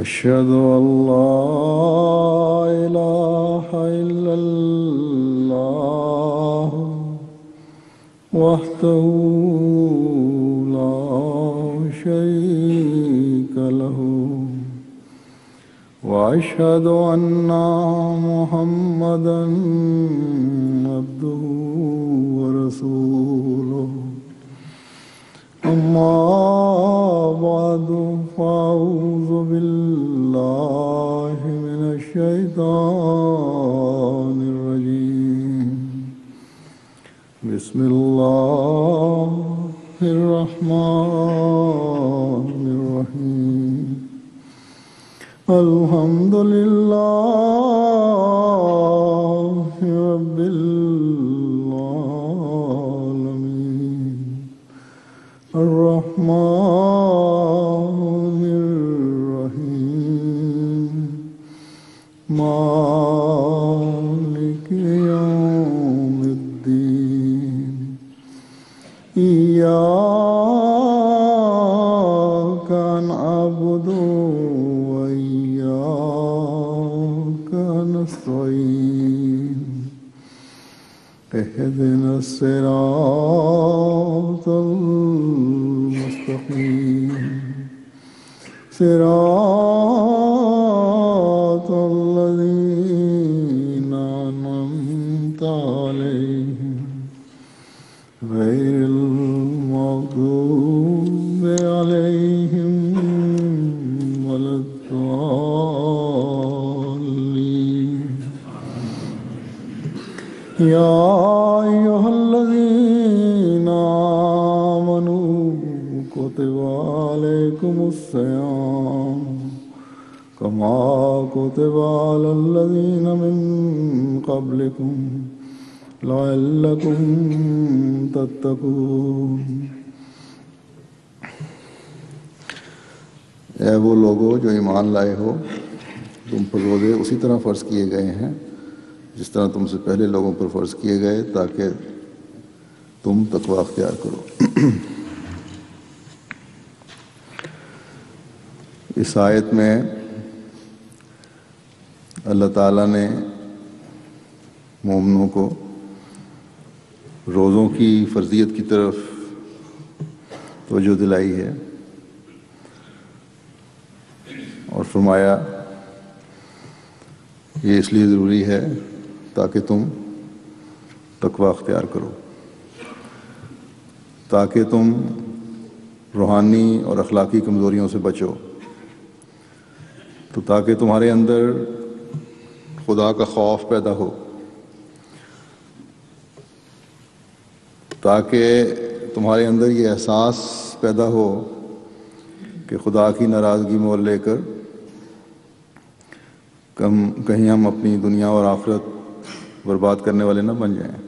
أشهد أن لا إله إلا الله وحده لا شريك له وأشهد أن محمدا عبده ورسوله أما بعد فأعوذ بالله من الشيطان الرجيم بسم الله الرحمن الرحيم الحمد لله رب العالمين الرحمن الرحيم مالك يوم الدين إياك نعبد وإياك نستعين اهدنا الصراط المستقيم صراط الذين أنعمت عليهم غير المغضوب عليهم ولا الضالين يا أيها الذين آمنوا كتب عليكم الصيام كما كتب على الذين من قبلكم لعلكم تتقون اے وہ لوگو جو ایمان لائے ہو، تم پر روزے اسی طرح فرض کیے گئے ہیں جس طرح تم سے پہلے لوگوں پر فرض کیے گئے، تاکہ تم تقوی اختیار کرو۔ اس آیت میں اللہ تعالیٰ نے مومنوں کو روزوں کی فرضیت کی طرف توجہ دلائی ہے اور فرمایا یہ اس لیے ضروری ہے تاکہ تم تقوی اختیار کرو، تاکہ تم روحانی اور اخلاقی کمزوریوں سے بچو، تو تاکہ تمہارے اندر خدا کا خوف پیدا ہو، تاکہ تمہارے اندر یہ احساس پیدا ہو کہ خدا کی ناراضگی مول لے کر کہیں ہم اپنی دنیا اور آخرت برباد کرنے والے نہ بن جائیں،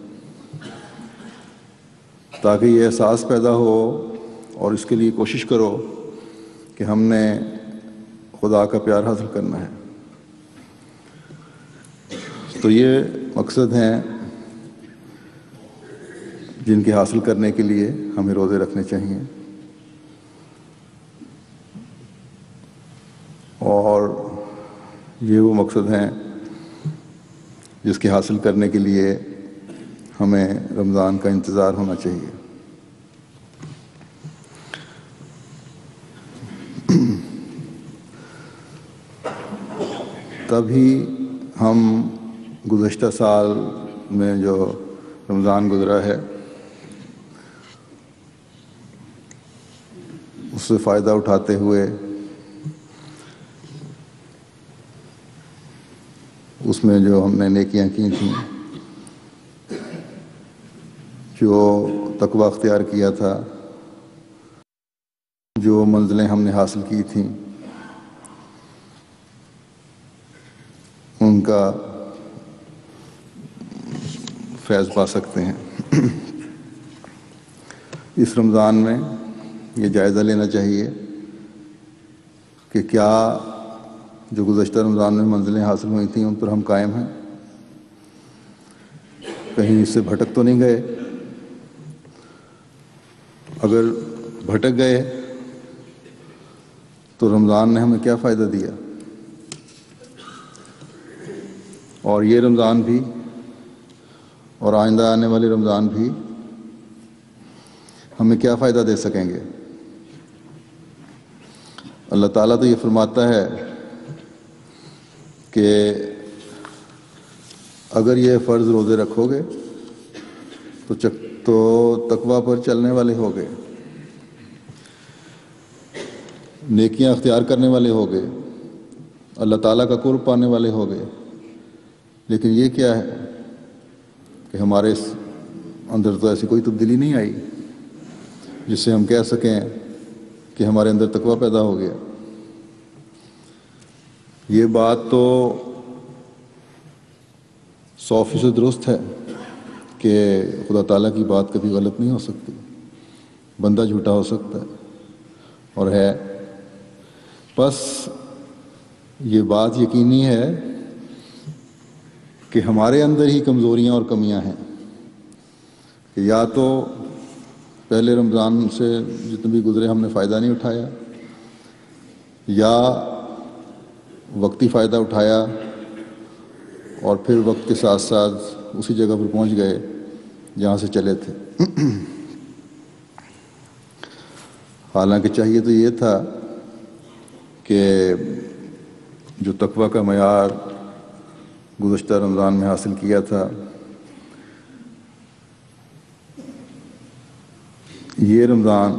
تاکہ یہ احساس پیدا ہو اور اس کے لیے کوشش کرو کہ ہم نے خدا کا پیار حاصل کرنا ہے۔ تو یہ مقصد ہیں جن کے حاصل کرنے کے لیے ہمیں روزے رکھنے چاہیے، اور یہ وہ مقصد ہیں جس کے حاصل کرنے کے لیے ہمیں رمضان کا انتظار ہونا چاہیے۔ تبھی ہم گزشتہ سال میں جو رمضان گزرا ہے اس سے فائدہ اٹھاتے ہوئے اس میں جو ہم نے نیکیاں کی تھیں، جو تقوی اختیار کیا تھا، جو منزلیں ہم نے حاصل کی تھیں، ان کا فیض پا سکتے ہیں۔ اس رمضان میں یہ جائزہ لینا چاہیے کہ کیا جو گزشتہ رمضان میں منزلیں حاصل ہوئی تھیں ان پر ہم قائم ہیں، کہیں اس سے بھٹک تو نہیں گئے۔ اگر بھٹک گئے تو تو رمضان نے ہمیں کیا فائدہ دیا، اور یہ رمضان بھی اور آئندہ آنے والے رمضان بھی ہمیں کیا فائدہ دے سکیں گے؟ اللہ تعالیٰ تو یہ فرماتا ہے کہ اگر یہ فرض روزے رکھو گے تو تقویٰ پر چلنے والے ہوگے، نیکیاں اختیار کرنے والے ہوگے، اللہ تعالیٰ کا قرب پانے والے ہوگے۔ لیکن یہ کیا ہے کہ ہمارے اندر تو ایسی کوئی تبدیلی نہیں آئی جس سے ہم کہہ سکیں کہ ہمارے اندر تقویٰ پیدا ہو گیا۔ یہ بات تو 100% درست ہے کہ خدا تعالیٰ کی بات کبھی غلط نہیں ہو سکتی، بندہ جھوٹا ہو سکتا ہے اور ہے، بس یہ بات یقینی ہے کہ ہمارے اندر ہی کمزوریاں اور کمیاں ہیں کہ یا تو پہلے رمضان سے جتنے بھی گزرے ہم نے فائدہ نہیں اٹھایا، یا وقتی فائدہ اٹھایا اور پھر وقت کے ساتھ ساتھ اسی جگہ پر پہنچ گئے جہاں سے چلے تھے۔ حالانکہ چاہیے تو یہ تھا کہ جو تقویٰ کا معیار گزشتہ رمضان میں حاصل کیا تھا، یہ رمضان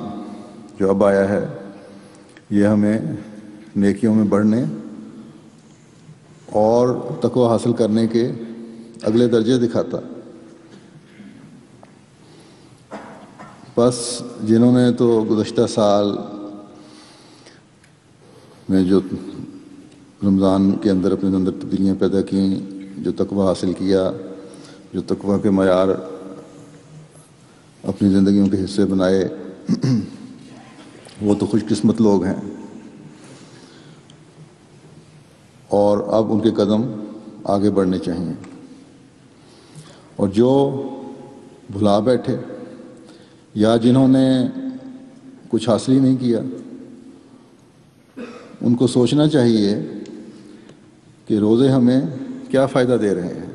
جو اب آیا ہے یہ ہمیں نیکیوں میں بڑھنے اور تقویٰ حاصل کرنے کے اگلے درجے دکھاتا۔ بس جنہوں نے تو گزشتہ سال میں جو رمضان کے اندر اپنے اندر تبدیلیاں پیدا کیں، جو تقویٰ حاصل کیا، جو تقویٰ کے معیار اپنی زندگیوں کے حصے بنائے، وہ تو خوش قسمت لوگ ہیں، اور اب ان کے قدم آگے بڑھنے چاہیے۔ اور جو بھلا بیٹھے یا جنہوں نے کچھ حاصل ہی نہیں کیا، ان کو سوچنا چاہیے کہ روزے ہمیں کیا فائدہ دے رہے ہیں۔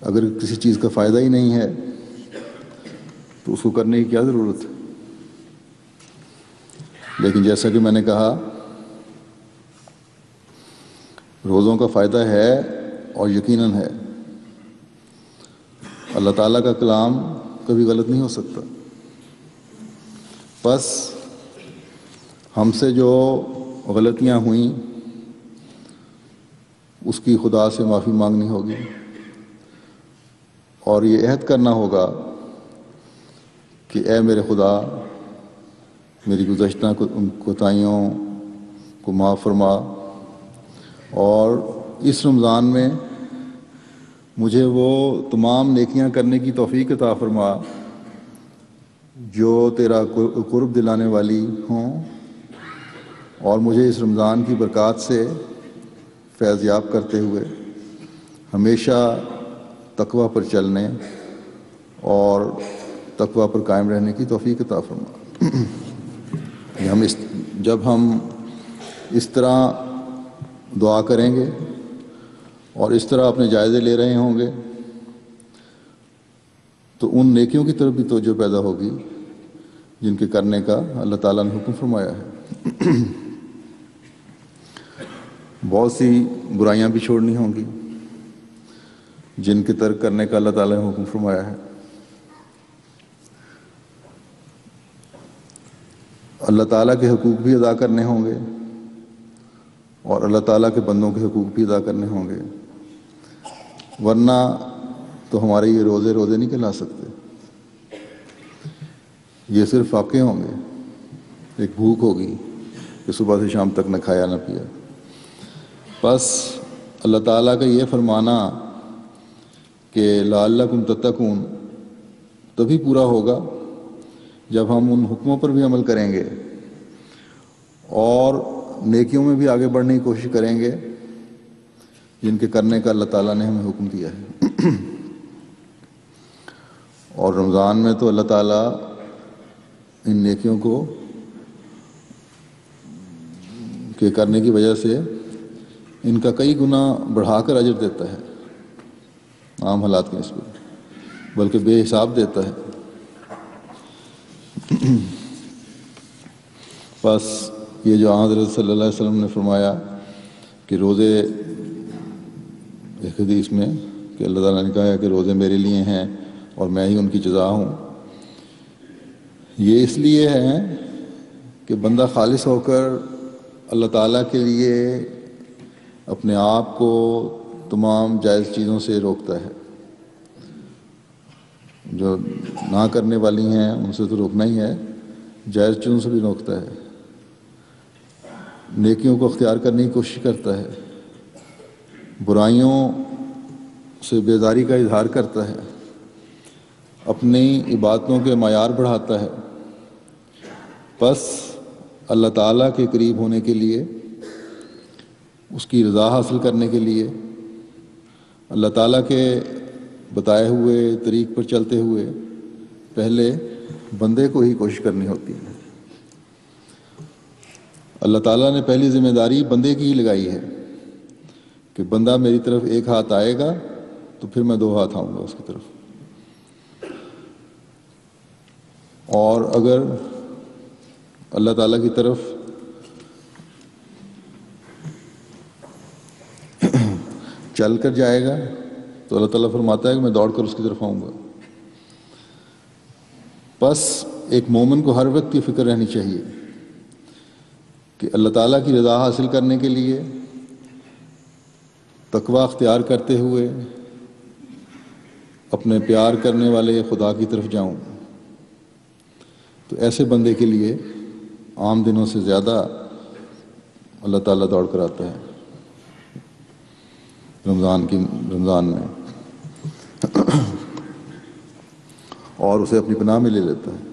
اگر کسی چیز کا فائدہ ہی نہیں ہے تو اس کو کرنے کی کیا ضرورت ہے؟ لیکن جیسا کہ میں نے کہا، روزوں کا فائدہ ہے اور یقیناً ہے۔ اللہ تعالیٰ کا کلام کبھی غلط نہیں ہو سکتا۔ بس ہم سے جو غلطیاں ہوئیں اس کی خدا سے معافی مانگنی ہوگی، اور یہ عہد کرنا ہوگا کہ اے میرے خدا، میری گزشتہ کوتاہیوں کو معاف فرما، اور اس رمضان میں مجھے وہ تمام نیکیاں کرنے کی توفیق عطا فرما جو تیرا قرب دلانے والی ہوں، اور مجھے اس رمضان کی برکات سے فیض یاب کرتے ہوئے ہمیشہ تقویٰ پر چلنے اور تقویٰ پر قائم رہنے کی توفیق عطا فرما۔ جب ہم اس طرح دعا کریں گے اور اس طرح اپنے جائزے لے رہے ہوں گے تو ان نیکیوں کی طرف بھی توجہ پیدا ہوگی جن کے کرنے کا اللہ تعالیٰ نے حکم فرمایا ہے۔ بہت سی برائیاں بھی چھوڑنی ہوں گی جن کے ترک کرنے کا اللہ تعالیٰ نے حکم فرمایا ہے۔ اللہ تعالیٰ کے حقوق بھی ادا کرنے ہوں گے اور اللہ تعالیٰ کے بندوں کے حقوق بھی ادا کرنے ہوں گے، ورنہ تو ہمارے یہ روزے نہیں کہلا سکتے۔ یہ صرف فاقے ہوں گے، ایک بھوک ہوگی کہ صبح سے شام تک نہ کھایا نہ پیا۔ بس اللہ تعالیٰ کا یہ فرمانا کہ لعلکم تتقون تبھی پورا ہوگا جب ہم ان حکموں پر بھی عمل کریں گے اور نیکیوں میں بھی آگے بڑھنے کی کوشش کریں گے جن کے کرنے کا اللہ تعالیٰ نے ہمیں حکم دیا ہے۔ اور رمضان میں تو اللہ تعالیٰ ان نیکیوں کو کے کرنے کی وجہ سے ان کا کئی گنا بڑھا کر اجر دیتا ہے عام حالات کی نسبت، بلکہ بے حساب دیتا ہے۔ بس یہ جو حضرت صلی اللہ علیہ وسلم نے فرمایا کہ روزے، ایک حدیث میں کہ اللہ تعالیٰ نے کہا ہے کہ روزے میرے لیے ہیں اور میں ہی ان کی جزا ہوں، یہ اس لیے ہے کہ بندہ خالص ہو کر اللہ تعالیٰ کے لیے اپنے آپ کو تمام جائز چیزوں سے روکتا ہے، جو نہ کرنے والی ہیں ان سے تو روکنا ہی ہے، جائز چیزوں سے بھی روکتا ہے، نیکیوں کو اختیار کرنے کی کوشش کرتا ہے، برائیوں سے بیزاری کا اظہار کرتا ہے، اپنی عبادتوں کے معیار بڑھاتا ہے۔ بس اللہ تعالیٰ کے قریب ہونے کے لیے، اس کی رضا حاصل کرنے کے لیے، اللہ تعالیٰ کے بتائے ہوئے طریق پر چلتے ہوئے پہلے بندے کو ہی کوشش کرنی ہوتی ہے۔ اللہ تعالیٰ نے پہلی ذمہ داری بندے کی ہی لگائی ہے کہ بندہ میری طرف ایک ہاتھ آئے گا تو پھر میں دو ہاتھ آؤں گا اس کی طرف، اور اگر اللہ تعالیٰ کی طرف چل کر جائے گا تو اللہ تعالیٰ فرماتا ہے کہ میں دوڑ کر اس کی طرف آؤں گا۔ بس ایک مومن کو ہر وقت کی فکر رہنی چاہیے کہ اللہ تعالیٰ کی رضا حاصل کرنے کے لیے تقوی اختیار کرتے ہوئے اپنے پیار کرنے والے خدا کی طرف جاؤں، تو ایسے بندے کے لیے عام دنوں سے زیادہ اللہ تعالیٰ دوڑ کر آتا ہے رمضان میں، اور اسے اپنی پناہ میں لے لیتا ہے۔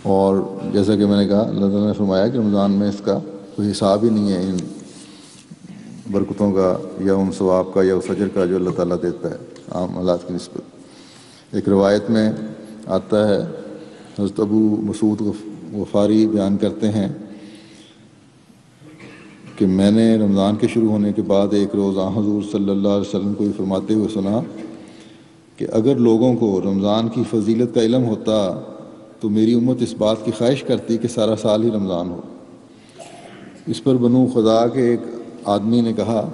اور جیسا کہ میں نے کہا، اللہ تعالیٰ نے فرمایا کہ رمضان میں اس کا کوئی حساب ہی نہیں ہے، ان برکتوں کا یا ان ثواب کا یا اس اجر کا جو اللہ تعالیٰ دیتا ہے عام حالات کی نسبت۔ ایک روایت میں آتا ہے، حضرت ابو مسعود غفاری بیان کرتے ہیں کہ میں نے رمضان کے شروع ہونے کے بعد ایک روز حضور صلی اللہ علیہ وسلم کو یہ فرماتے ہوئے سنا کہ اگر لوگوں کو رمضان کی فضیلت کا علم ہوتا تو میری امت اس بات کی خواہش کرتی کہ سارا سال ہی رمضان ہو۔ اس پر بنو خدا کے ایک آدمی نے کہا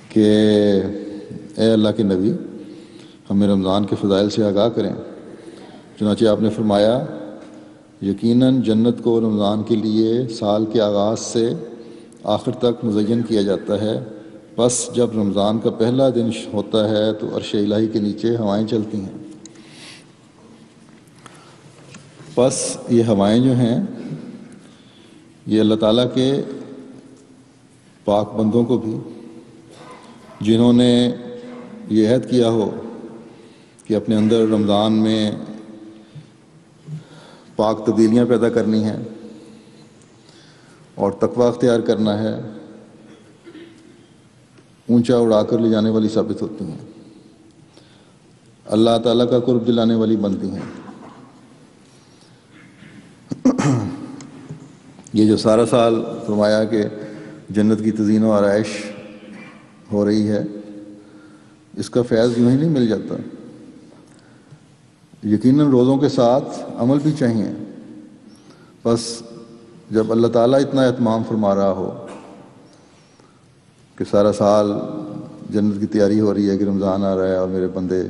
کہ اے اللہ کے نبی، ہمیں رمضان کے فضائل سے آگاہ کریں۔ چنانچہ آپ نے فرمایا، یقیناً جنت کو رمضان کے لیے سال کے آغاز سے آخر تک مزین کیا جاتا ہے، بس جب رمضان کا پہلا دن ہوتا ہے تو عرش الہی کے نیچے ہوائیں چلتی ہیں۔ بس یہ ہوائیں جو ہیں یہ اللہ تعالیٰ کے پاک بندوں کو بھی، جنہوں نے یہ عہد کیا ہو کہ اپنے اندر رمضان میں پاک تبدیلیاں پیدا کرنی ہیں اور تقوی اختیار کرنا ہے، اونچا اڑا کر لے جانے والی ثابت ہوتی ہیں، اللہ تعالیٰ کا قرب دلانے والی بنتی ہیں۔ یہ جو سارا سال فرمایا کہ جنت کی تزئین و آرائش ہو رہی ہے، اس کا فیض یوں ہی نہیں مل جاتا، یقیناً روزوں کے ساتھ عمل بھی چاہیے۔ بس جب اللہ تعالیٰ اتنا اہتمام فرما رہا ہو کہ سارا سال جنت کی تیاری ہو رہی ہے کہ رمضان آ رہا ہے اور میرے بندے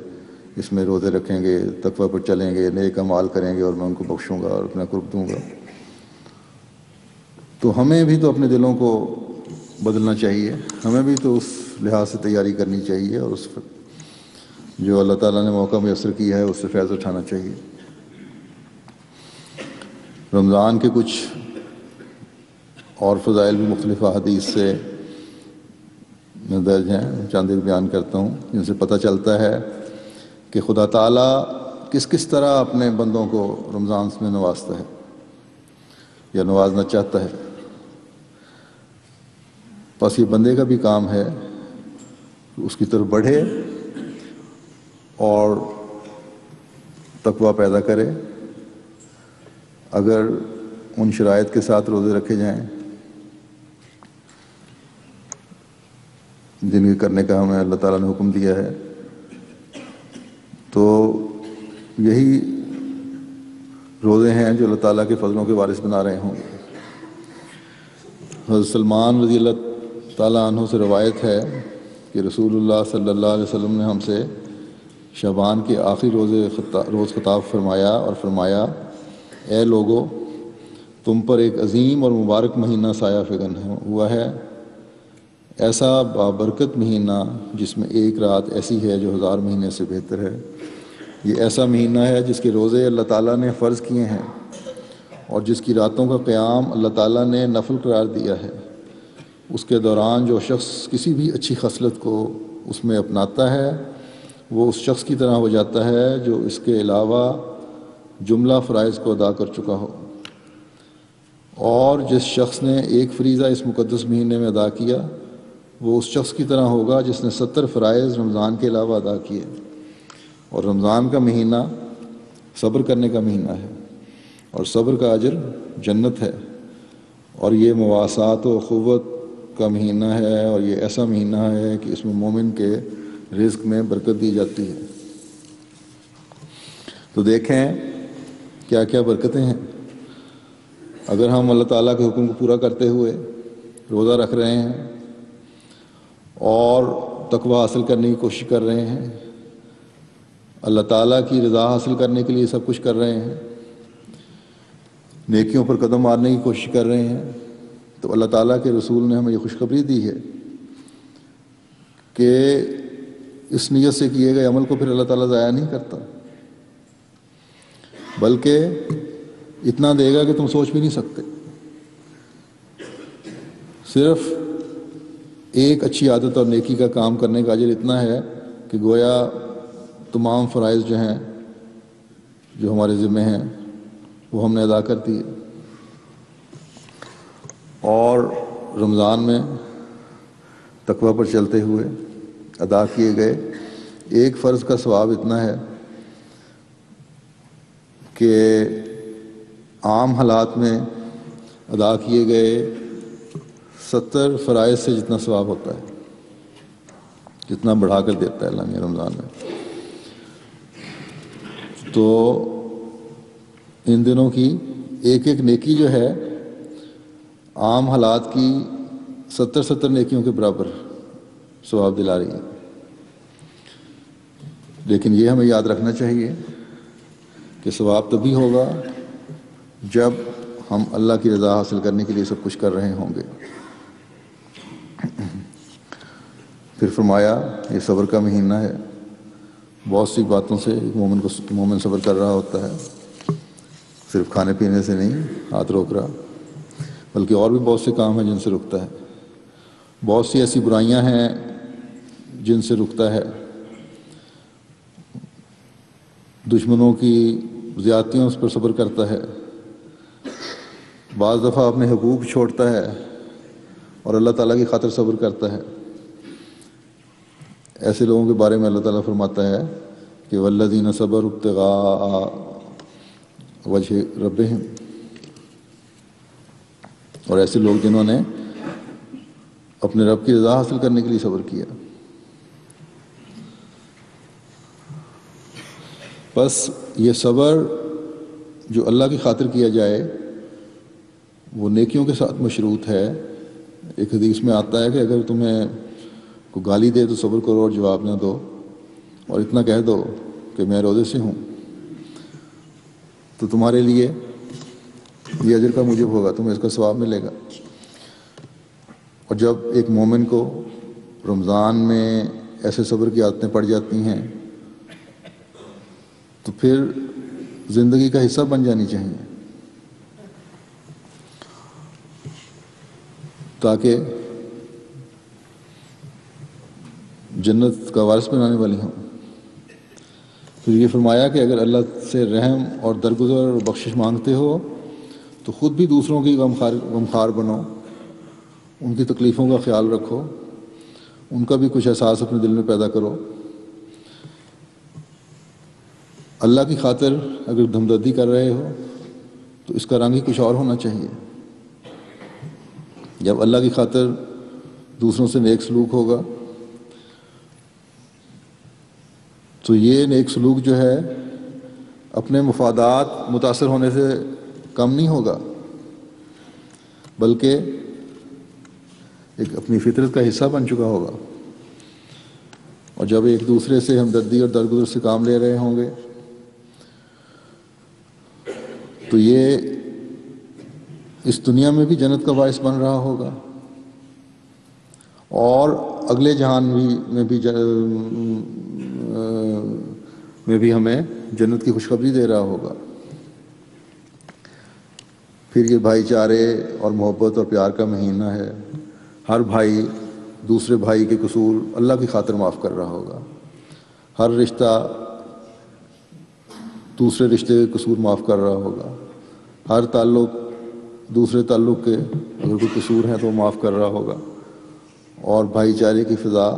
اس میں روزے رکھیں گے، تقوی پر چلیں گے، نیک اعمال کریں گے اور میں ان کو بخشوں گا اور اپنا قرب دوں گا، تو ہمیں بھی تو اپنے دلوں کو بدلنا چاہیے، ہمیں بھی تو اس لحاظ سے تیاری کرنی چاہیے اور اس جو اللہ تعالیٰ نے موقع میسر کیا ہے اس سے فیض اٹھانا چاہیے۔ رمضان کے کچھ اور فضائل بھی مختلف احادیث سے درج ہیں، چند ایک بیان کرتا ہوں، جن سے پتہ چلتا ہے کہ خدا تعالیٰ کس کس طرح اپنے بندوں کو رمضان میں نوازتا ہے یا نوازنا چاہتا ہے۔ بس یہ بندے کا بھی کام ہے اس کی طرف بڑھے اور تقویٰ پیدا کرے اگر ان شرائط کے ساتھ روزے رکھے جائیں جن کے کرنے کا ہمیں اللہ تعالیٰ نے حکم دیا ہے. تو یہی روزے ہیں جو اللہ تعالیٰ کے فضلوں کے وارث بنا رہے ہوں. حضرت سلمان رضی اللہ تعالیٰ عنہ سے روایت ہے کہ رسول اللہ صلی اللہ علیہ وسلم نے ہم سے شعبان کے آخری روز خطاب فرمایا اور فرمایا اے لوگو تم پر ایک عظیم اور مبارک مہینہ سایہ فگن ہوا ہے، ایسا بابرکت مہینہ جس میں ایک رات ایسی ہے جو 1000 مہینے سے بہتر ہے. یہ ایسا مہینہ ہے جس کے روزے اللہ تعالیٰ نے فرض کیے ہیں اور جس کی راتوں کا قیام اللہ تعالیٰ نے نفل قرار دیا ہے. اس کے دوران جو شخص کسی بھی اچھی خصلت کو اس میں اپناتا ہے وہ اس شخص کی طرح ہو جاتا ہے جو اس کے علاوہ جملہ فرائض کو ادا کر چکا ہو، اور جس شخص نے ایک فریضہ اس مقدس مہینے میں ادا کیا وہ اس شخص کی طرح ہوگا جس نے 70 فرائض رمضان کے علاوہ ادا کیے. اور رمضان کا مہینہ صبر کرنے کا مہینہ ہے اور صبر کا اجر جنت ہے، اور یہ مواسات و اخوت کا مہینہ ہے، اور یہ ایسا مہینہ ہے کہ اس میں مومن کے رزق میں برکت دی جاتی ہے. تو دیکھیں کیا کیا برکتیں ہیں. اگر ہم اللہ تعالیٰ کے حکم کو پورا کرتے ہوئے روزہ رکھ رہے ہیں اور تقویٰ حاصل کرنے کی کوشش کر رہے ہیں، اللہ تعالیٰ کی رضا حاصل کرنے کے لیے سب کچھ کر رہے ہیں، نیکیوں پر قدم مارنے کی کوشش کر رہے ہیں، تو اللہ تعالیٰ کے رسول نے ہمیں یہ خوشخبری دی ہے کہ اس نیت سے کیے گئے عمل کو پھر اللہ تعالیٰ ضائع نہیں کرتا، بلکہ اتنا دے گا کہ تم سوچ بھی نہیں سکتے. صرف ایک اچھی عادت اور نیکی کا کام کرنے کا اجر اتنا ہے کہ گویا تمام فرائض جو ہیں جو ہمارے ذمہ ہیں وہ ہم نے ادا کر دیے. اور رمضان میں تقویٰ پر چلتے ہوئے ادا کیے گئے ایک فرض کا ثواب اتنا ہے کہ عام حالات میں ادا کیے گئے 70 فرائض سے جتنا ثواب ہوتا ہے، جتنا بڑھا کر دیتا ہے اللہ نے رمضان میں. تو ان دنوں کی ایک ایک نیکی جو ہے عام حالات کی 70 نیکیوں کے برابر ثواب دلا رہی ہے. لیکن یہ ہمیں یاد رکھنا چاہیے کہ ثواب تبھی ہوگا جب ہم اللہ کی رضا حاصل کرنے کے لیے سب کچھ کر رہے ہوں گے. پھر فرمایا یہ صبر کا مہینہ ہے. بہت سی باتوں سے مومن صبر کر رہا ہوتا ہے، صرف کھانے پینے سے نہیں ہاتھ روک رہا، بلکہ اور بھی بہت سے کام ہیں جن سے رکتا ہے. بہت سی ایسی برائیاں ہیں جن سے رکتا ہے. دشمنوں کی زیادتیوں پر صبر کرتا ہے، بعض دفعہ اپنے حقوق چھوڑتا ہے اور اللہ تعالیٰ کی خاطر صبر کرتا ہے. ایسے لوگوں کے بارے میں اللہ تعالیٰ فرماتا ہے کہ والذین صبروا ابتغاء وجہ ربہم، اور ایسے لوگ جنہوں نے اپنے رب کی رضا حاصل کرنے کے لیے صبر کیا. بس یہ صبر جو اللہ کی خاطر کیا جائے وہ نیکیوں کے ساتھ مشروط ہے. ایک حدیث میں آتا ہے کہ اگر تمہیں کوئی گالی دے تو صبر کرو اور جواب نہ دو، اور اتنا کہہ دو کہ میں روزے سے ہوں، تو تمہارے لیے یہ اجر کا موجب ہوگا، تمہیں اس کا ثواب ملے گا. اور جب ایک مومن کو رمضان میں ایسے صبر کی عادتیں پڑ جاتی ہیں تو پھر زندگی کا حصہ بن جانی چاہیے، تاکہ جنت کا وارث بنانے والی ہوں. پھر یہ فرمایا کہ اگر اللہ سے رحم اور درگزر اور بخشش مانگتے ہو تو خود بھی دوسروں کی غمخوار بنو، ان کی تکلیفوں کا خیال رکھو ان کا بھی کچھ احساس اپنے دل میں پیدا کرو۔ اللہ کی خاطر اگر ہمدردی کر رہے ہو تو اس کا رنگ ہی کچھ اور ہونا چاہیے۔ جب اللہ کی خاطر دوسروں سے نیک سلوک ہوگا تو یہ نیک سلوک جو ہے اپنے مفادات متاثر ہونے سے کم نہیں ہوگا، بلکہ ایک اپنی فطرت کا حصہ بن چکا ہوگا۔ اور جب ایک دوسرے سے ہمدردی اور درگزر سے کام لے رہے ہوں گے تو یہ اس دنیا میں بھی جنت کا باعث بن رہا ہوگا، اور اگلے جہان میں بھی ہمیں جنت کی خوشخبری دے رہا ہوگا۔ پھر یہ بھائی چارے اور محبت اور پیار کا مہینہ ہے۔ ہر بھائی دوسرے بھائی کے قصور اللہ کی خاطر معاف کر رہا ہوگا، ہر رشتہ دوسرے رشتے کے قصور معاف کر رہا ہوگا، ہر تعلق دوسرے تعلق کے اگر کوئی قصور ہیں تو وہ معاف کر رہا ہوگا، اور بھائی چارے کی فضا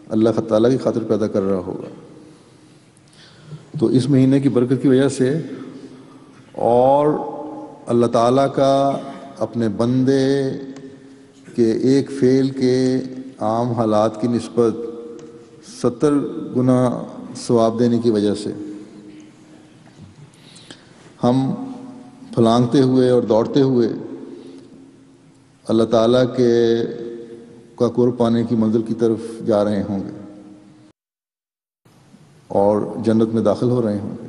اللہ تعالیٰ کی خاطر پیدا کر رہا ہوگا۔ تو اس مہینے کی برکت کی وجہ سے اور اللہ تعالیٰ کا اپنے بندے کے ایک فعل کے عام حالات کی نسبت 70 گنا ثواب دینے کی وجہ سے ہم پھلانگتے ہوئے اور دوڑتے ہوئے اللہ تعالیٰ کا قرب پانے کی منزل کی طرف جا رہے ہوں گے اور جنت میں داخل ہو رہے ہوں گے۔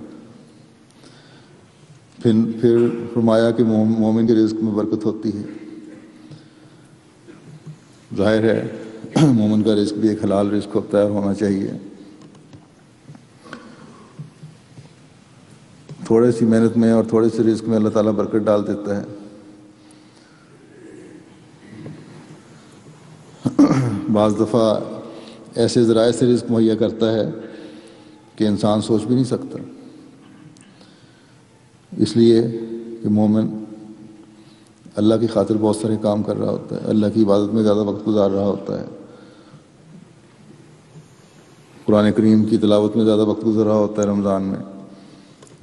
پھر فرمایا کہ مومن کے رزق میں برکت ہوتی ہے۔ ظاہر ہے مومن کا رزق بھی ایک حلال رزق ہوتا ہے اور ہونا چاہیے۔ تھوڑے سی محنت میں اور تھوڑے سے رزق میں اللہ تعالیٰ برکت ڈال دیتا ہے۔ بعض دفعہ ایسے ذرائع سے رزق مہیا کرتا ہے کہ انسان سوچ بھی نہیں سکتا، اس لیے کہ مومن اللہ کی خاطر بہت سارے کام کر رہا ہوتا ہے، اللہ کی عبادت میں زیادہ وقت گزار رہا ہوتا ہے، قرآن کریم کی تلاوت میں زیادہ وقت گزر رہا ہوتا ہے، رمضان میں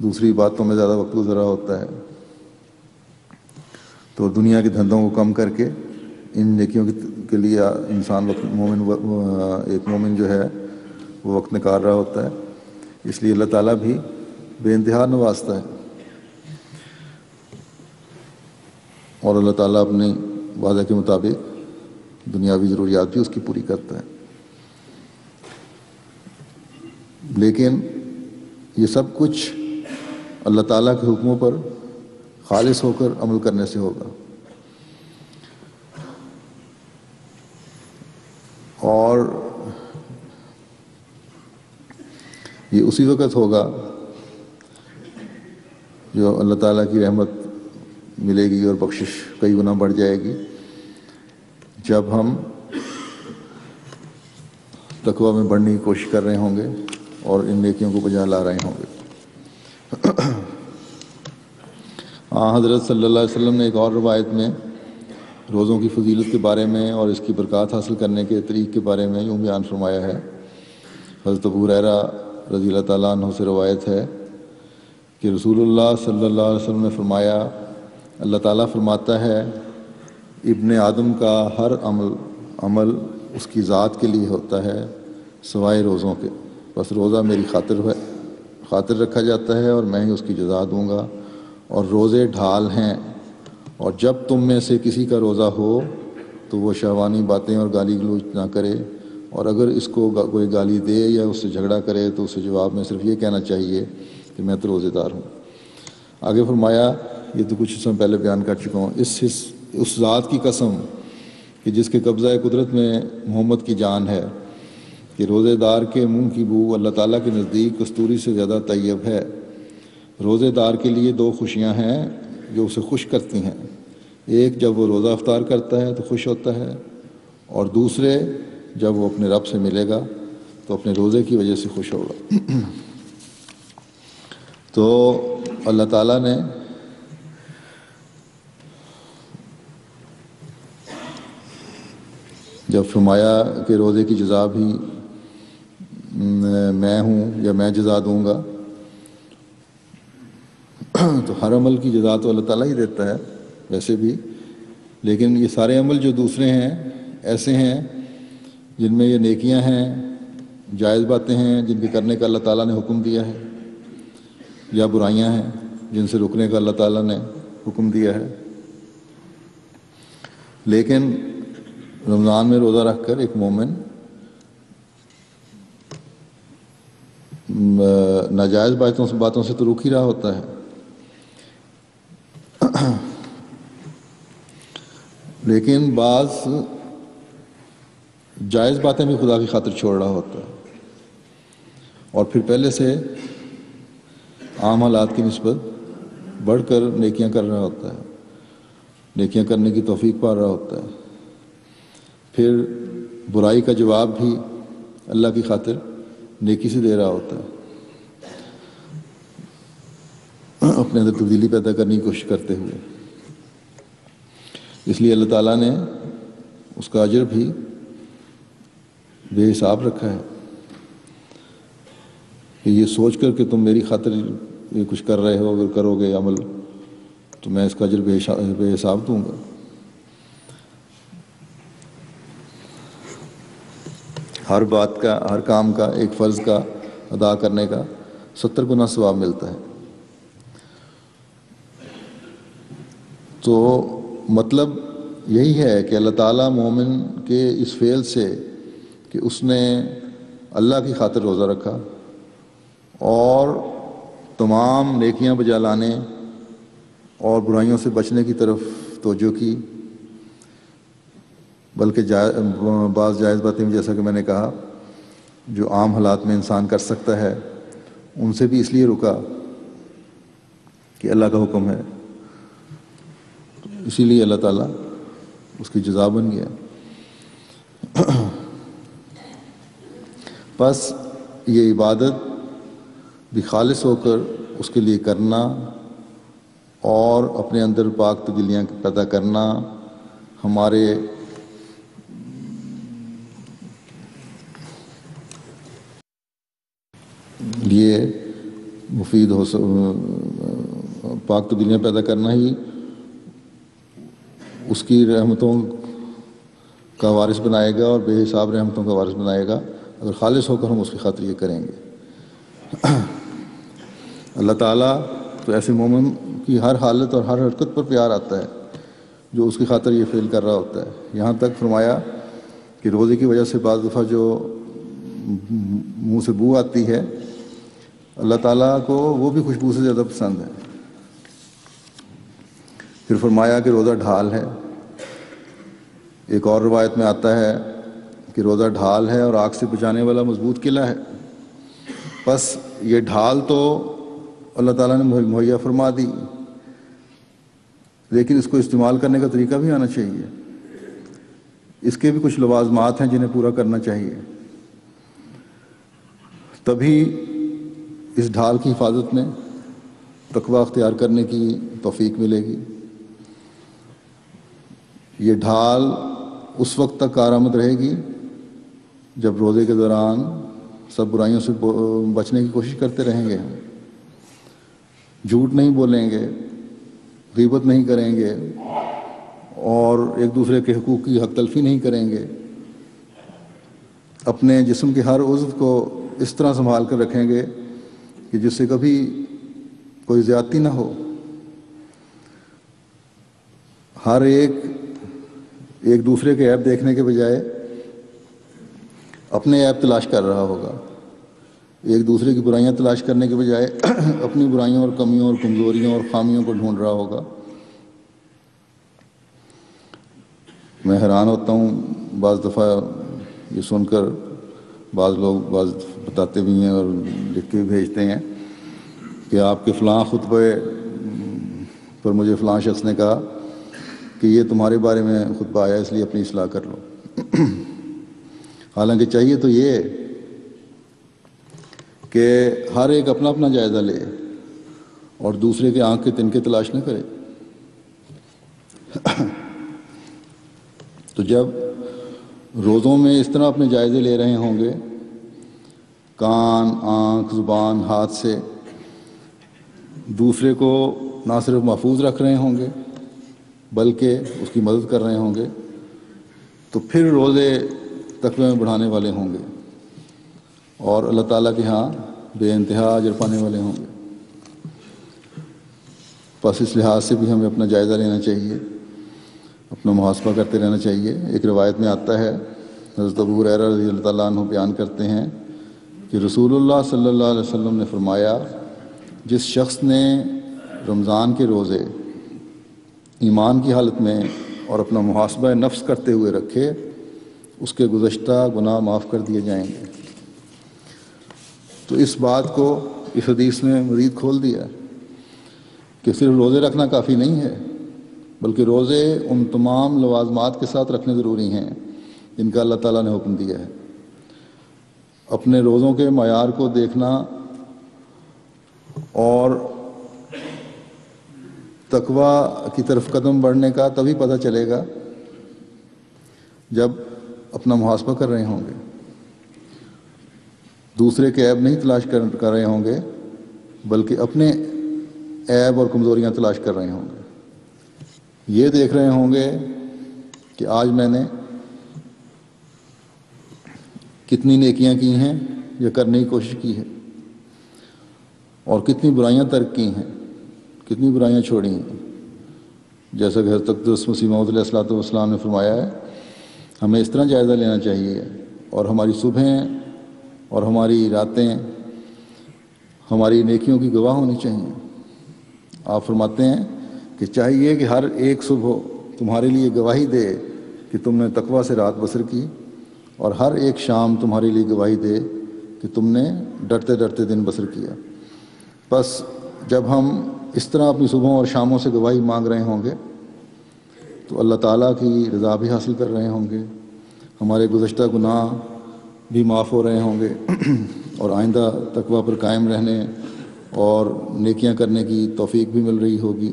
دوسری باتوں میں زیادہ وقت گزر رہا ہوتا ہے۔ تو دنیا کے دھندوں کو کم کر کے ان نیکیوں کے لیے انسان ایک مومن جو ہے وہ وقت نکال رہا ہوتا ہے، اس لیے اللہ تعالیٰ بھی بے انتہا نوازتا ہے، اور اللہ تعالیٰ اپنے وعدے کے مطابق دنیاوی ضروریات بھی اس کی پوری کرتا ہے۔ لیکن یہ سب کچھ اللہ تعالیٰ کے حکموں پر خالص ہو کر عمل کرنے سے ہوگا، اور یہ اسی وقت ہوگا جو اللہ تعالیٰ کی رحمت ملے گی اور بخشش کئی گنا بڑھ جائے گی، جب ہم تقویٰ میں بڑھنے کی کوشش کر رہے ہوں گے اور ان نیکیوں کو بجا لا رہے ہوں گے۔ حضرت صلی اللہ علیہ وسلم نے ایک اور روایت میں روزوں کی فضیلت کے بارے میں اور اس کی برکات حاصل کرنے کے طریق کے بارے میں یوں بیان فرمایا ہے۔ حضرت ابو ہریرہ رضی اللہ تعالیٰ عنہ سے روایت ہے کہ رسول اللہ صلی اللہ علیہ وسلم نے فرمایا، اللہ تعالیٰ فرماتا ہے ابن آدم کا ہر عمل اس کی ذات کے لیے ہوتا ہے سوائے روزوں کے، بس روزہ میری خاطر رکھا جاتا ہے اور میں ہی اس کی جزا دوں گا، اور روزے ڈھال ہیں، اور جب تم میں سے کسی کا روزہ ہو تو وہ شہوانی باتیں اور گالی گلوچ نہ کرے، اور اگر اس کو کوئی گالی دے یا اس سے جھگڑا کرے تو اسے جواب میں صرف یہ کہنا چاہیے کہ میں تو روزے دار ہوں۔ آگے فرمایا، یہ تو کچھ حصہ پہلے بیان کر چکا ہوں، اس ذات کی قسم کہ جس کے قبضہ قدرت میں محمد کی جان ہے، کہ روزے دار کے منہ کی بو اللہ تعالیٰ کے نزدیک کستوری سے زیادہ طیب ہے۔ روزے دار کے لیے 2 خوشیاں ہیں جو اسے خوش کرتی ہیں، ایک جب وہ روزہ افطار کرتا ہے تو خوش ہوتا ہے، اور دوسرے جب وہ اپنے رب سے ملے گا تو اپنے روزے کی وجہ سے خوش ہوگا۔ تو اللہ تعالیٰ نے جب فرمایا کہ روزے کی جزا بھی میں ہوں یا میں جزا دوں گا، تو ہر عمل کی جزا تو اللہ تعالیٰ ہی دیتا ہے ویسے بھی، لیکن یہ سارے عمل جو دوسرے ہیں ایسے ہیں جن میں یہ نیکیاں ہیں، جائز باتیں ہیں جن کے کرنے کا اللہ تعالیٰ نے حکم دیا ہے، یا برائیاں ہیں جن سے رکنے کا اللہ تعالیٰ نے حکم دیا ہے۔ لیکن رمضان میں روزہ رکھ کر ایک مومن ناجائز باتوں سے تو رک ہی رہا ہوتا ہے، لیکن بعض جائز باتیں بھی خدا کی خاطر چھوڑ رہا ہوتا ہے، اور پھر پہلے سے عام حالات کی نسبت بڑھ کر نیکیاں کر رہا ہوتا ہے، نیکیاں کرنے کی توفیق پا رہا ہوتا ہے، پھر برائی کا جواب بھی اللہ کی خاطر نیکی سے دے رہا ہوتا ہے، اپنے اندر تبدیلی پیدا کرنے کی کوشش کرتے ہوئے۔ اس لیے اللہ تعالیٰ نے اس کا اجر بھی بے حساب رکھا ہے کہ یہ سوچ کر کہ تم میری خاطر یہ کچھ کر رہے ہو، اگر کرو گے عمل تو میں اس کا اجر بے حساب دوں گا۔ ہر بات کا، ہر کام کا، ایک فرض کا ادا کرنے کا 70 گنا ثواب ملتا ہے۔ تو مطلب یہی ہے کہ اللہ تعالیٰ مومن کے اس فعل سے کہ اس نے اللہ کی خاطر روزہ رکھا اور تمام نیکیاں بجا لانے اور برائیوں سے بچنے کی طرف توجہ کی، بلکہ بعض جائز باتیں بھی جیسا کہ میں نے کہا جو عام حالات میں انسان کر سکتا ہے ان سے بھی اس لیے رکا کہ اللہ کا حکم ہے، اسی لیے اللہ تعالیٰ اس کی جزا بن گیا۔ بس یہ عبادت بھی خالص ہو کر اس کے لیے کرنا اور اپنے اندر پاک تبدیلیاں پیدا کرنا ہمارے لیے مفید ہو، پاک تبدیلیاں پیدا کرنا ہی اس کی رحمتوں کا وارث بنائے گا اور بے حساب رحمتوں کا وارث بنائے گا اگر خالص ہو کر ہم اس کی خاطر یہ کریں گے۔ اللہ تعالیٰ تو ایسے مومن کی ہر حالت اور ہر حرکت پر پیار آتا ہے جو اس کی خاطر یہ فعل کر رہا ہوتا ہے۔ یہاں تک فرمایا کہ روزے کی وجہ سے بعض دفعہ جو منہ سے بو آتی ہے اللہ تعالیٰ کو وہ بھی خوشبو سے زیادہ پسند ہے۔ پھر فرمایا کہ روزہ ڈھال ہے۔ ایک اور روایت میں آتا ہے کہ روزہ ڈھال ہے اور آگ سے بچانے والا مضبوط قلعہ ہے۔ بس یہ ڈھال تو اللہ تعالیٰ نے مہیا فرما دی، لیکن اس کو استعمال کرنے کا طریقہ بھی آنا چاہیے، اس کے بھی کچھ لوازمات ہیں جنہیں پورا کرنا چاہیے، تبھی اس ڈھال کی حفاظت میں تقویٰ اختیار کرنے کی توفیق ملے گی۔ یہ ڈھال اس وقت تک کارآمد رہے گی جب روزے کے دوران سب برائیوں سے بچنے کی کوشش کرتے رہیں گے، جھوٹ نہیں بولیں گے، غیبت نہیں کریں گے اور ایک دوسرے کے حقوق کی حق تلفی نہیں کریں گے، اپنے جسم کے ہر عضو کو اس طرح سنبھال کر رکھیں گے کہ جس سے کبھی کوئی زیادتی نہ ہو، ہر ایک دوسرے کے عیب دیکھنے کے بجائے اپنے عیب تلاش کر رہا ہوگا، ایک دوسرے کی برائیاں تلاش کرنے کے بجائے اپنی برائیوں اور کمیوں اور کمزوریوں اور خامیوں کو ڈھونڈ رہا ہوگا۔ میں حیران ہوتا ہوں بعض دفعہ یہ سن کر، بعض لوگ بتاتے بھی ہیں اور لکھ کے بھیجتے ہیں کہ آپ کے فلاں خطبے پر مجھے فلاں شخص نے کہا کہ یہ تمہارے بارے میں خطبہ آیا اس لیے اپنی اصلاح کر لو۔ حالانکہ چاہیے تو یہ کہ ہر ایک اپنا اپنا جائزہ لے اور دوسرے کے آنکھ کے تنکے تلاش نہ کرے۔ تو جب روزوں میں اس طرح اپنے جائزے لے رہے ہوں گے، کان، آنکھ، زبان، ہاتھ سے دوسرے کو نہ صرف محفوظ رکھ رہے ہوں گے بلکہ اس کی مدد کر رہے ہوں گے، تو پھر روزے تقوی میں بڑھانے والے ہوں گے اور اللہ تعالیٰ کے ہاں بے انتہا اجر پانے والے ہوں گے۔ بس اس لحاظ سے بھی ہمیں اپنا جائزہ لینا چاہیے، اپنا محاسبہ کرتے رہنا چاہیے۔ ایک روایت میں آتا ہے، حضرت ابو ہریرہ رضی اللہ تعالیٰ عنہ بیان کرتے ہیں کہ رسول اللہ صلی اللہ علیہ وسلم نے فرمایا، جس شخص نے رمضان کے روزے ایمان کی حالت میں اور اپنا محاسبہ نفس کرتے ہوئے رکھے، اس کے گزشتہ گناہ معاف کر دیے جائیں گے۔ تو اس بات کو اس حدیث نے مزید کھول دیا کہ صرف روزے رکھنا کافی نہیں ہے، بلکہ روزے ان تمام لوازمات کے ساتھ رکھنے ضروری ہیں جن کا اللہ تعالیٰ نے حکم دیا ہے۔ اپنے روزوں کے معیار کو دیکھنا اور تقویٰ کی طرف قدم بڑھنے کا تبھی پتہ چلے گا جب اپنا محاسبہ کر رہے ہوں گے، دوسرے کے عیب نہیں تلاش کر رہے ہوں گے بلکہ اپنے عیب اور کمزوریاں تلاش کر رہے ہوں گے۔ یہ دیکھ رہے ہوں گے کہ آج میں نے کتنی نیکیاں کی ہیں یا کرنے کی کوشش کی ہے، اور کتنی برائیاں ترک کی ہیں، کتنی برائیاں چھوڑی ہیں۔ جیسا کہ حضرت اقدس مسیح موعود علیہ الصلوۃ والسلام نے فرمایا ہے، ہمیں اس طرح جائزہ لینا چاہیے اور ہماری صبحیں اور ہماری راتیں ہماری نیکیوں کی گواہ ہونی چاہیے۔ آپ فرماتے ہیں کہ چاہیے کہ ہر ایک صبح تمہارے لیے گواہی دے کہ تم نے تقویٰ سے رات بسر کی، اور ہر ایک شام تمہارے لیے گواہی دے کہ تم نے ڈرتے ڈرتے دن بسر کیا۔ بس جب ہم اس طرح اپنی صبحوں اور شاموں سے گواہی مانگ رہے ہوں گے تو اللہ تعالیٰ کی رضا بھی حاصل کر رہے ہوں گے، ہمارے گزشتہ گناہ بھی معاف ہو رہے ہوں گے، اور آئندہ تقویٰ پر قائم رہنے اور نیکیاں کرنے کی توفیق بھی مل رہی ہوگی،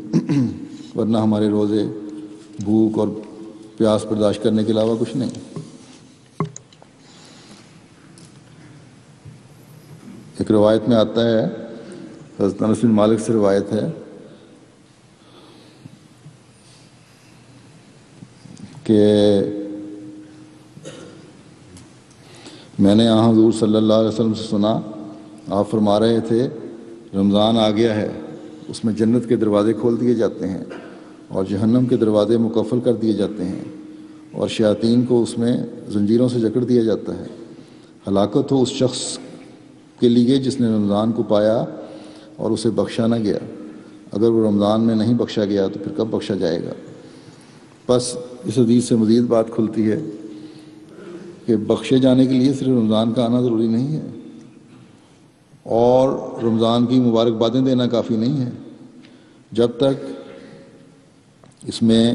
ورنہ ہمارے روزے بھوک اور پیاس برداشت کرنے کے علاوہ کچھ نہیں۔ ایک روایت میں آتا ہے، حضرت انس بن مالک سے روایت ہے کہ میں نے یہاں حضور صلی اللہ علیہ وسلم سے سنا، آپ فرما رہے تھے رمضان آ گیا ہے، اس میں جنت کے دروازے کھول دیے جاتے ہیں اور جہنم کے دروازے مقفل کر دیے جاتے ہیں، اور شیاطین کو اس میں زنجیروں سے جکڑ دیا جاتا ہے۔ ہلاکت ہو اس شخص کے لیے جس نے رمضان کو پایا اور اسے بخشا نہ گیا، اگر وہ رمضان میں نہیں بخشا گیا تو پھر کب بخشا جائے گا۔ بس اس حدیث سے مزید بات کھلتی ہے کہ بخشے جانے کے لیے صرف رمضان کا آنا ضروری نہیں ہے، اور رمضان کی مبارکبادیں دینا کافی نہیں ہے، جب تک اس میں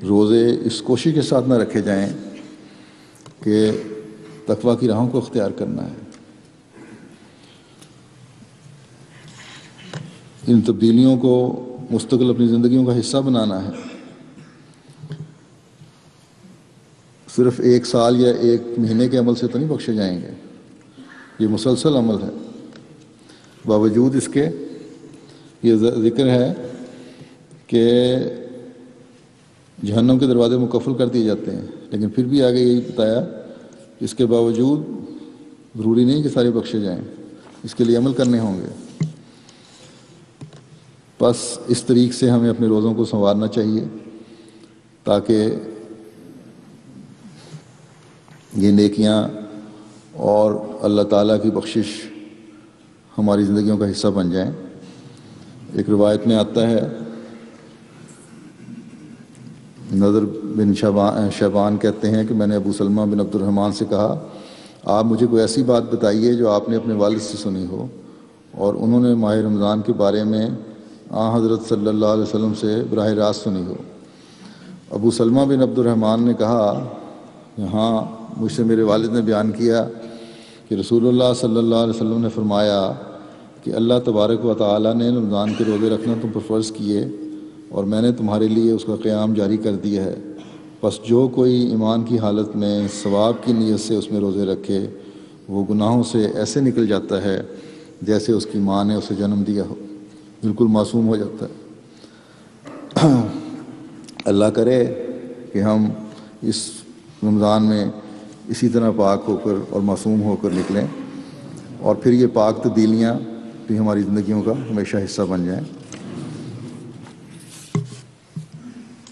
روزے اس کوشش کے ساتھ نہ رکھے جائیں کہ تقویٰ کی راہوں کو اختیار کرنا ہے۔ ان تبدیلیوں کو مستقل اپنی زندگیوں کا حصہ بنانا ہے۔ صرف ایک سال یا ایک مہینے کے عمل سے تو نہیں بخشے جائیں گے، یہ مسلسل عمل ہے۔ باوجود اس کے یہ ذکر ہے کہ جہنم کے دروازے مقفل کر دیے جاتے ہیں، لیکن پھر بھی آگے یہی بتایا اس کے باوجود ضروری نہیں کہ سارے بخشے جائیں، اس کے لیے عمل کرنے ہوں گے۔ بس اس طریق سے ہمیں اپنے روزوں کو سنوارنا چاہیے تاکہ یہ نیکیاں اور اللہ تعالیٰ کی بخشش ہماری زندگیوں کا حصہ بن جائیں۔ ایک روایت میں آتا ہے، نضر بن شعبان کہتے ہیں کہ میں نے ابو سلمہ بن عبد الرحمن سے کہا، آپ مجھے کوئی ایسی بات بتائیے جو آپ نے اپنے والد سے سنی ہو اور انہوں نے ماہ رمضان کے بارے میں حضرت صلی اللہ علیہ وسلم سے براہ راست سنی ہو۔ ابو سلمہ بن عبد الرحمن نے کہا، یہاں مجھ سے میرے والد نے بیان کیا کہ رسول اللہ صلی اللہ علیہ وسلم نے فرمایا کہ اللہ تبارک و تعالیٰ نے رمضان کے روزے رکھنا تم پر فرض کیے اور میں نے تمہارے لیے اس کا قیام جاری کر دیا ہے، پس جو کوئی ایمان کی حالت میں ثواب کی نیت سے اس میں روزے رکھے وہ گناہوں سے ایسے نکل جاتا ہے جیسے اس کی ماں نے اسے جنم دیا ہو، بالکل معصوم ہو جاتا ہے۔ اللہ کرے کہ ہم اس رمضان میں اسی طرح پاک ہو کر اور معصوم ہو کر نکلیں، اور پھر یہ پاک تبدیلیاں بھی ہماری زندگیوں کا ہمیشہ حصہ بن جائیں۔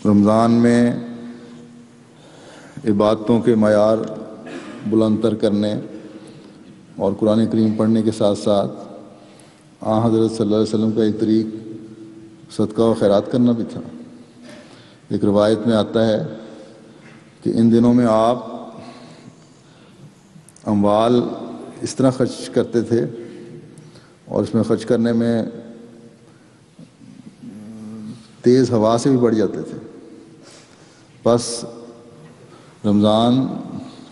رمضان میں عبادتوں کے معیار بلند تر کرنے اور قرآن کریم پڑھنے کے ساتھ ساتھ حضرت صلی اللہ علیہ وسلم کا ایک طریق صدقہ و خیرات کرنا بھی تھا۔ ایک روایت میں آتا ہے کہ ان دنوں میں آپ اموال اس طرح خرچ کرتے تھے اور اس میں خرچ کرنے میں تیز ہوا سے بھی بڑھ جاتے تھے۔ بس رمضان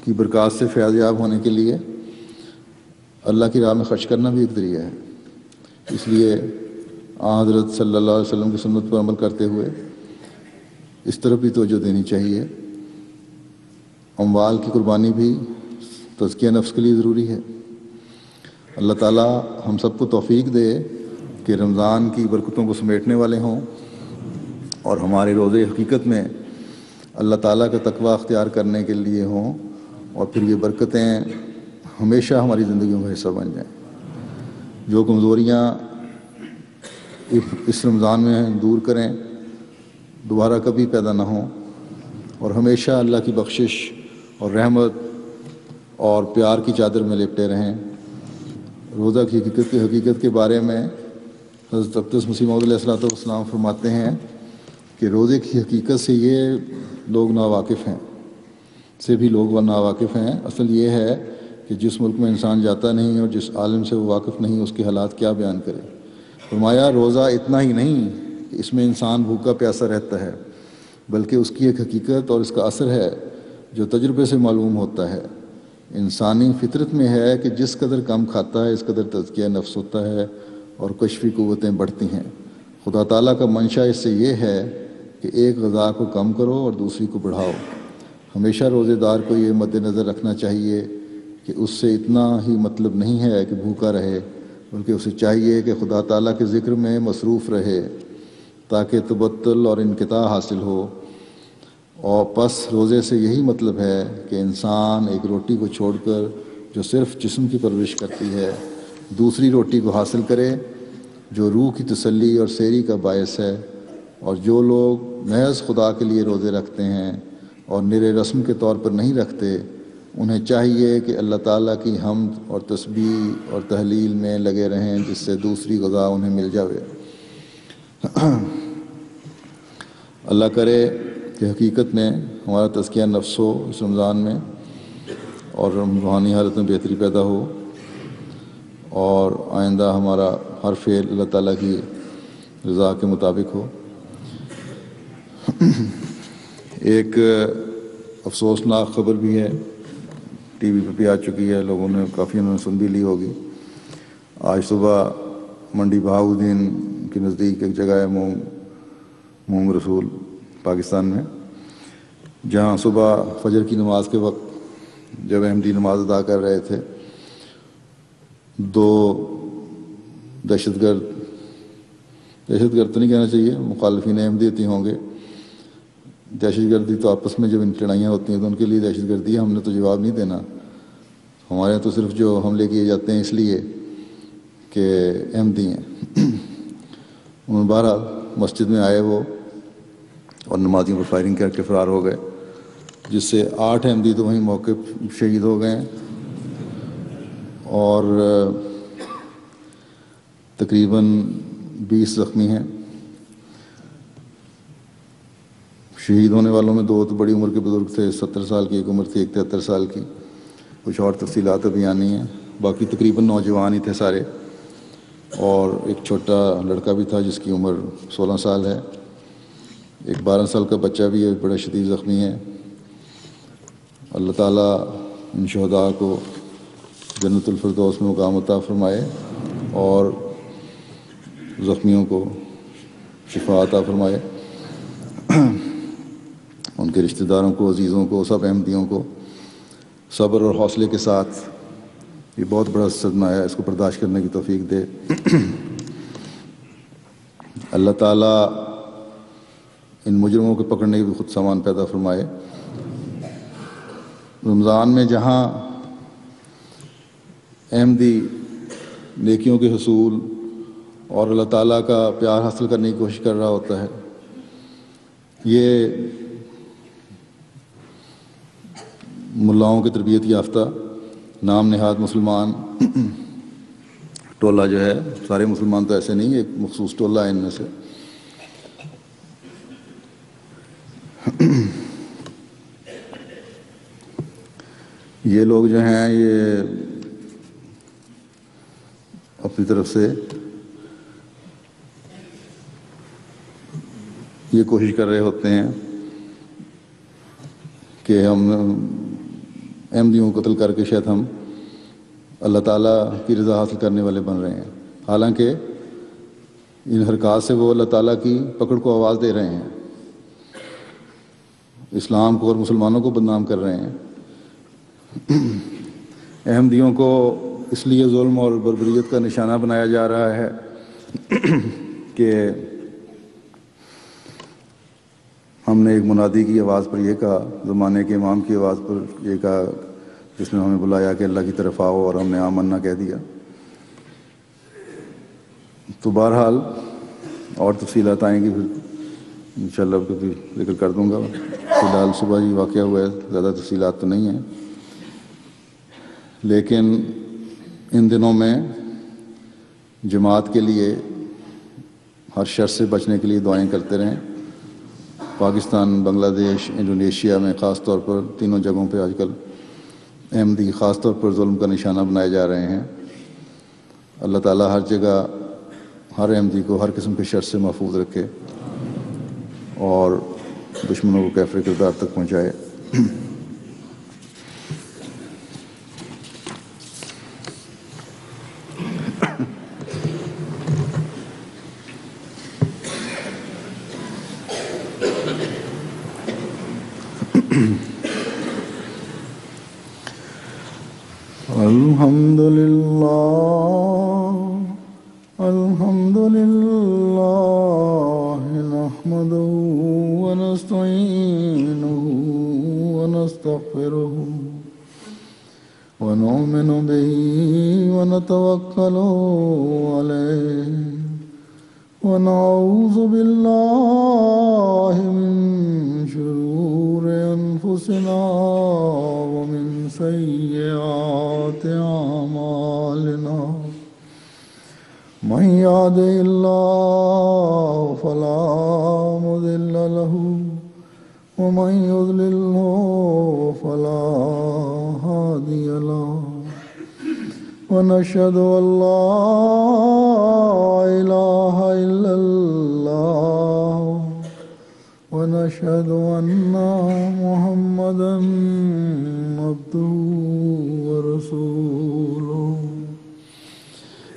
کی برکات سے فیض یاب ہونے کے لیے اللہ کی راہ میں خرچ کرنا بھی ایک ذریعہ ہے۔ اس لیے حضرت صلی اللہ علیہ وسلم کی سنت پر عمل کرتے ہوئے اس طرف بھی توجہ دینی چاہیے۔ اموال کی قربانی بھی تزکیہ نفس کے لیے ضروری ہے۔ اللہ تعالیٰ ہم سب کو توفیق دے کہ رمضان کی برکتوں کو سمیٹنے والے ہوں اور ہمارے روزے حقیقت میں اللہ تعالیٰ کا تقویٰ اختیار کرنے کے لیے ہوں، اور پھر یہ برکتیں ہمیشہ ہماری زندگیوں کا حصہ بن جائیں۔ جو کمزوریاں اس رمضان میں دور کریں، دوبارہ کبھی پیدا نہ ہوں، اور ہمیشہ اللہ کی بخشش اور رحمت اور پیار کی چادر میں لپٹے رہیں۔ روزہ کی حقیقت کے بارے میں حضرت اقدس مسیح موعود علیہ الصلوۃ والسلام فرماتے ہیں کہ روزے کی حقیقت سے یہ لوگ ناواقف ہیں، سے بھی لوگ ناواقف ہیں۔ اصل یہ ہے کہ جس ملک میں انسان جاتا نہیں اور جس عالم سے وہ واقف نہیں، اس کے حالات کیا بیان کرے۔ فرمایا روزہ اتنا ہی نہیں کہ اس میں انسان بھوکا پیاسا رہتا ہے، بلکہ اس کی ایک حقیقت اور اس کا اثر ہے جو تجربے سے معلوم ہوتا ہے۔ انسانی فطرت میں ہے کہ جس قدر کم کھاتا ہے اس قدر تزکیہ نفس ہوتا ہے اور کشفی قوتیں بڑھتی ہیں۔ خدا تعالیٰ کا منشا اس سے یہ ہے کہ ایک غذا کو کم کرو اور دوسری کو بڑھاؤ۔ ہمیشہ روزے دار کو یہ مد نظر رکھنا چاہیے کہ اس سے اتنا ہی مطلب نہیں ہے کہ بھوکا رہے، بلکہ اسے چاہیے کہ خدا تعالیٰ کے ذکر میں مصروف رہے تاکہ تبتل اور انقطاع حاصل ہو۔ اور پس روزے سے یہی مطلب ہے کہ انسان ایک روٹی کو چھوڑ کر جو صرف جسم کی پرورش کرتی ہے، دوسری روٹی کو حاصل کرے جو روح کی تسلی اور سیری کا باعث ہے۔ اور جو لوگ محض خدا کے لیے روزے رکھتے ہیں اور نرے رسم کے طور پر نہیں رکھتے، انہیں چاہیے کہ اللہ تعالیٰ کی حمد اور تسبیح اور تحلیل میں لگے رہیں، جس سے دوسری غذا انہیں مل جاوے۔ اللہ کرے کہ حقیقت میں ہمارا تزکیہ نفس ہو اس رمضان میں، اور روحانی حالت میں بہتری پیدا ہو، اور آئندہ ہمارا ہر فعل اللہ تعالیٰ کی رضا کے مطابق ہو۔ ایک افسوسناک خبر بھی ہے، ٹی وی پہ بھی آ چکی ہے، لوگوں نے کافی انہوں نے سن بھی لی ہوگی۔ آج صبح منڈی بہاؤالدین کے نزدیک ایک جگہ ہے موم رسول پاکستان میں، جہاں صبح فجر کی نماز کے وقت جب احمدی نماز ادا کر رہے تھے، دو دہشت گرد تو نہیں کہنا چاہیے، مخالفین احمدیت ہی ہوں گے۔ دہشت گردی تو آپس میں جب ان لڑائیاں ہوتی ہیں تو ان کے لیے دہشت گردی ہے، ہم نے تو جواب نہیں دینا، ہمارے تو صرف جو حملے کیے جاتے ہیں اس لیے کہ احمدی ہیں۔ انہوں بہرحال مسجد میں آئے وہ اور نمازیوں پر فائرنگ کر کے فرار ہو گئے، جس سے 8 احمدی تو وہیں موقع شہید ہو گئے ہیں، اور تقریباً 20 زخمی ہیں۔ شہید ہونے والوں میں 2 تو بڑی عمر کے بزرگ تھے، 70 سال کی ایک عمر تھی، ایک 73 سال کی، کچھ اور تفصیلات ابھی آنی ہیں، باقی تقریباً نوجوان ہی تھے سارے، اور ایک چھوٹا لڑکا بھی تھا جس کی عمر 16 سال ہے، ایک 12 سال کا بچہ بھی ہے، بڑا شدید زخمی ہے۔ اللہ تعالیٰ ان شہداء کو جنت الفردوس میں مقام عطا فرمائے اور زخمیوں کو شفا عطا فرمائے۔ ان کے رشتہ داروں کو، عزیزوں کو، سب احمدیوں کو صبر اور حوصلے کے ساتھ، یہ بہت بڑا صدمہ ہے، اس کو برداشت کرنے کی توفیق دے۔ اللہ تعالیٰ ان مجرموں کو پکڑنے کی بھی خود سامان پیدا فرمائے۔ رمضان میں جہاں احمدی نیکیوں کے حصول اور اللہ تعالیٰ کا پیار حاصل کرنے کی کوشش کر رہا ہوتا ہے، یہ ملاؤں کی تربیت یافتہ نام نہاد مسلمان ٹولہ جو ہے، سارے مسلمان تو ایسے نہیں، ایک مخصوص ٹولہ ہے ان میں سے، یہ لوگ جو ہیں یہ اپنی طرف سے یہ کوشش کر رہے ہوتے ہیں کہ ہم احمدیوں کو قتل کر کے شاید ہم اللہ تعالیٰ کی رضا حاصل کرنے والے بن رہے ہیں، حالانکہ ان حرکات سے وہ اللہ تعالیٰ کی پکڑ کو آواز دے رہے ہیں، اسلام کو اور مسلمانوں کو بدنام کر رہے ہیں۔ احمدیوں کو اس لیے ظلم اور بربریت کا نشانہ بنایا جا رہا ہے کہ ہم نے ایک منادی کی آواز پر یہ کہا، زمانے کے امام کی آواز پر یہ کہا، جس نے ہمیں بلایا کہ اللہ کی طرف آؤ، اور ہم نے آمنا کہہ دیا۔ تو بہرحال اور تفصیلات آئیں گی، پھر انشاءاللہ کبھی ذکر کر دوں گا۔ فی الحال صبح ہی واقعہ ہوا ہے، زیادہ تفصیلات تو نہیں ہیں، لیکن ان دنوں میں جماعت کے لیے ہر شر سے بچنے کے لیے دعائیں کرتے رہیں۔ پاکستان، بنگلہ دیش، انڈونیشیا میں خاص طور پر تینوں جگہوں پہ آج کل احمدی خاص طور پر ظلم کا نشانہ بنائے جا رہے ہیں۔ اللہ تعالیٰ ہر جگہ ہر احمدی کو ہر قسم کے شر سے محفوظ رکھے اور دشمنوں کو کیفر کردار تک پہنچائے۔ الحمد لله نحمده ونستعينه ونستغفره ونؤمن به ونتوكل عليه ونعوذ بالله من شرور أنفسنا ومن سيئات أعمالنا، من يهده الله فلا مضل له ومن يضلله فلا هادي له، ونشهد أن لا إله إلا الله ونشهد أن محمدا عبده ورسوله۔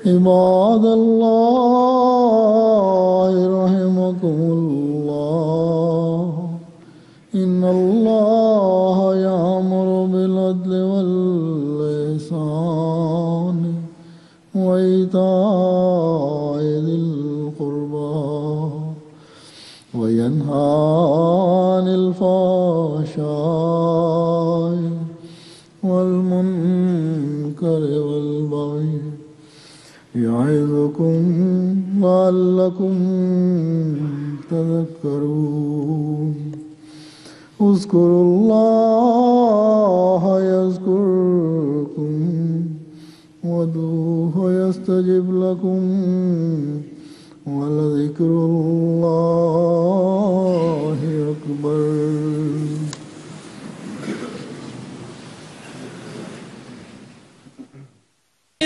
عباد الله رحمكم الله، إن الله يأمر بالعدل والإحسان وإيتاء ذي القربى وينهى عن الفحشاء والمنكر والبغي، يعظكم لعلكم تذكرون۔ اذكروا الله يذكركم وادعوه يستجب لكم، ولذكر الله